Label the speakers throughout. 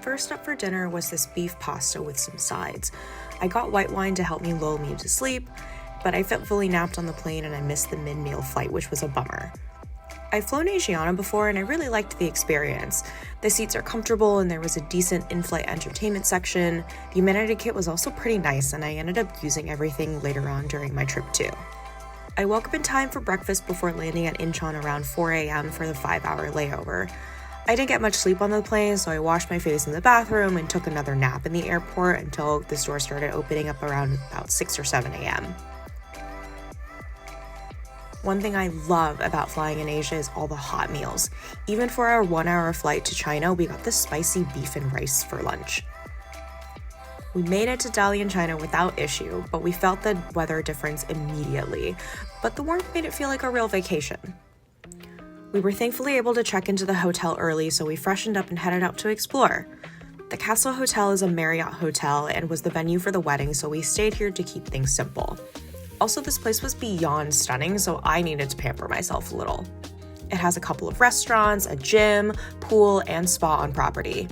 Speaker 1: First up for dinner was this beef pasta with some sides. I got white wine to help me lull me to sleep, but I fitfully napped on the plane and I missed the mid-meal flight, which was a bummer. I've flown Asiana before and I really liked the experience. The seats are comfortable and there was a decent in-flight entertainment section. The amenity kit was also pretty nice and I ended up using everything later on during my trip too. I woke up in time for breakfast before landing at Incheon around 4 a.m. for the 5-hour layover. I didn't get much sleep on the plane, so I washed my face in the bathroom and took another nap in the airport until the store started opening up around about 6 or 7 a.m. One thing I love about flying in Asia is all the hot meals. Even for our 1-hour flight to China, we got this spicy beef and rice for lunch. We made it to Dalian, China without issue, but we felt the weather difference immediately. But the warmth made it feel like a real vacation. We were thankfully able to check into the hotel early, so we freshened up and headed out to explore. The Castle Hotel is a Marriott hotel and was the venue for the wedding, so we stayed here to keep things simple. Also, this place was beyond stunning, so I needed to pamper myself a little. It has a couple of restaurants, a gym, pool, and spa on property.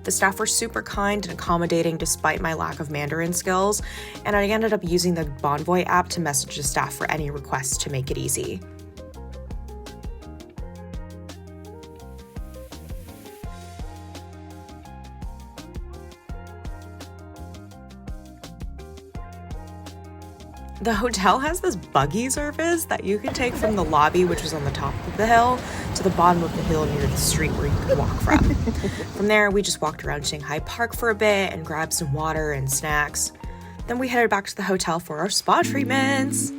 Speaker 1: The staff were super kind and accommodating despite my lack of Mandarin skills, and I ended up using the Bonvoy app to message the staff for any requests to make it easy. The hotel has this buggy service that you can take from the lobby, which was on the top of the hill, to the bottom of the hill near the street where you could walk from. From there, we just walked around Xinghai Park for a bit and grabbed some water and snacks. Then we headed back to the hotel for our spa treatments.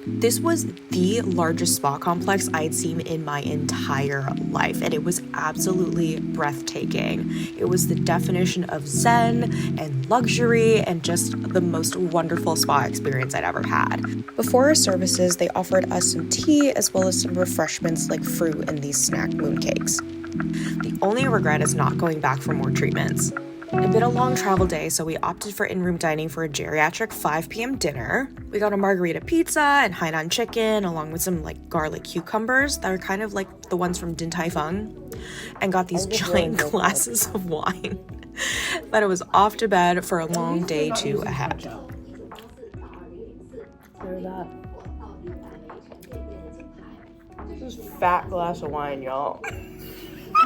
Speaker 1: This was the largest spa complex I'd seen in my entire life, and it was absolutely breathtaking. It was the definition of zen and luxury and just the most wonderful spa experience I'd ever had. Before our services, they offered us some tea as well as some refreshments like fruit and these snack mooncakes. The only regret is not going back for more treatments. It'd been a long travel day, so we opted for in-room dining for a geriatric 5 p.m. dinner. We got a margarita pizza and Hainan chicken, along with some garlic cucumbers that are kind of like the ones from Din Tai Fung, and got these giant glasses of wine. But it was off to bed for a long day 2 ahead.
Speaker 2: There's that. This is a fat glass of wine, y'all.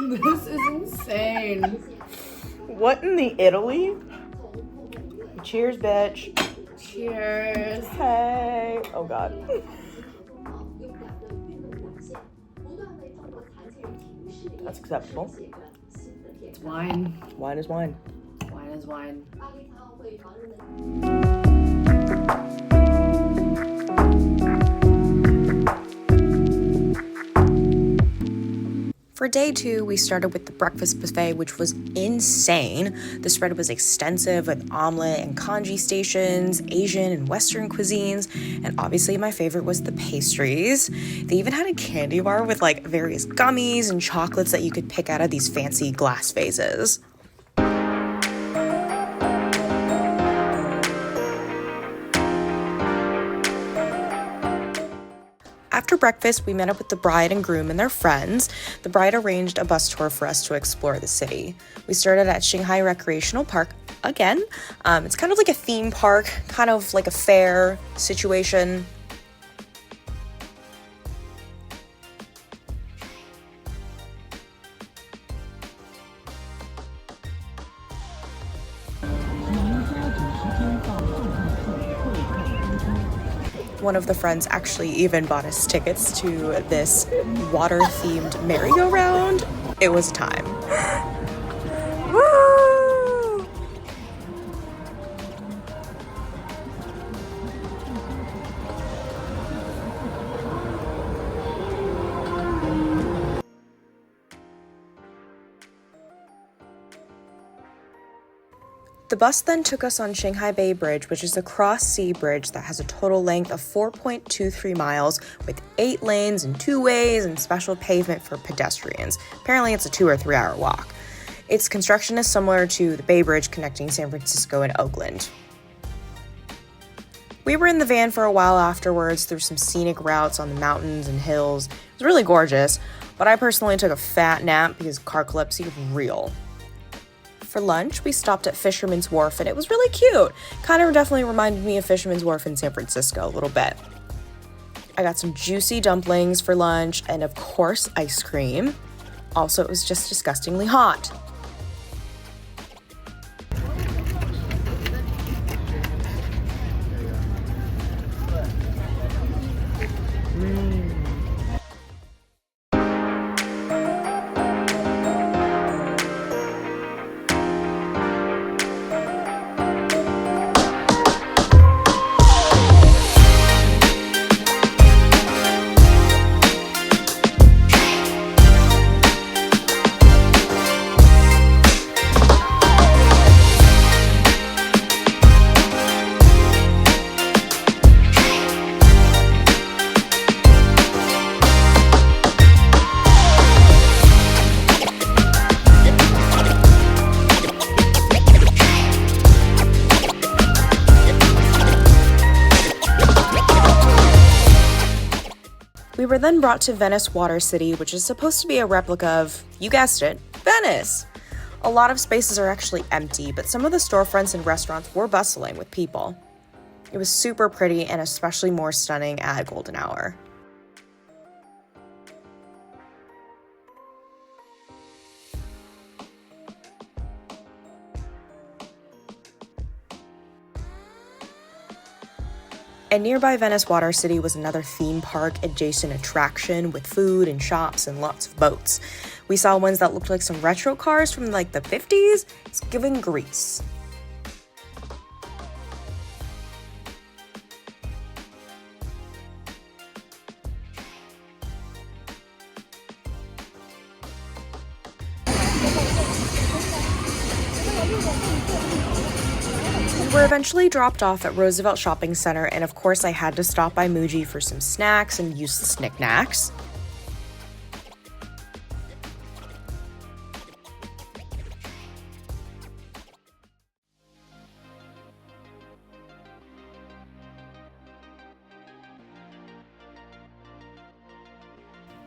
Speaker 3: This is insane.
Speaker 2: What in the Italy? Cheers, bitch.
Speaker 3: Cheers.
Speaker 2: Hey. Oh, God. That's acceptable.
Speaker 3: It's wine.
Speaker 2: Wine is wine.
Speaker 3: Wine is wine.
Speaker 1: For day 2, we started with the breakfast buffet, which was insane. The spread was extensive with omelet and congee stations, Asian and Western cuisines, and obviously my favorite was the pastries. They even had a candy bar with various gummies and chocolates that you could pick out of these fancy glass vases. After after breakfast, we met up with the bride and groom and their friends. The bride arranged a bus tour for us to explore the city. We started at Xinghai Recreational Park again. It's kind of like a theme park, kind of like a fair situation. One of the friends actually even bought us tickets to this water-themed merry-go-round. It was time. Woo! The bus then took us on Xinghai Bay Bridge, which is a cross-sea bridge that has a total length of 4.23 miles with 8 lanes and 2 ways and special pavement for pedestrians. Apparently it's a 2 or 3 hour walk. Its construction is similar to the Bay Bridge connecting San Francisco and Oakland. We were in the van for a while afterwards through some scenic routes on the mountains and hills. It was really gorgeous, but I personally took a fat nap because carcolepsy was real. For lunch, we stopped at Fisherman's Wharf, and it was really cute. Kind of definitely reminded me of Fisherman's Wharf in San Francisco a little bit. I got some juicy dumplings for lunch, and of course, ice cream. Also, it was just disgustingly hot. We were then brought to Venice Water City, which is supposed to be a replica of, you guessed it, Venice. A lot of spaces are actually empty, but some of the storefronts and restaurants were bustling with people. It was super pretty and especially more stunning at golden hour. And nearby Venice Water City was another theme park adjacent attraction with food and shops and lots of boats. We saw ones that looked like some retro cars from like the 50s. It's giving Greece. We were eventually dropped off at Roosevelt Shopping Center, and of course I had to stop by Muji for some snacks and useless knickknacks.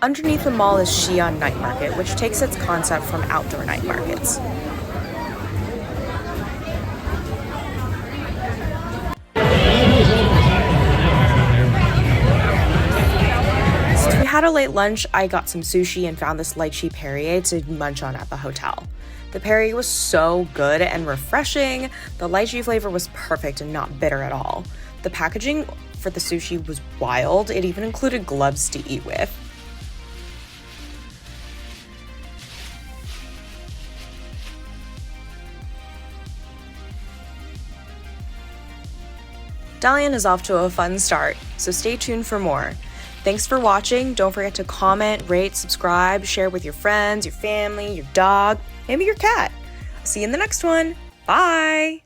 Speaker 1: Underneath the mall is Xi'an Night Market, which takes its concept from outdoor night markets. Had a late lunch, I got some sushi and found this lychee Perrier to munch on at the hotel. The Perrier was so good and refreshing. The lychee flavor was perfect and not bitter at all. The packaging for the sushi was wild. It even included gloves to eat with. Dalian is off to a fun start, so stay tuned for more. Thanks for watching. Don't forget to comment, rate, subscribe, share with your friends, your family, your dog, maybe your cat. See you in the next one. Bye!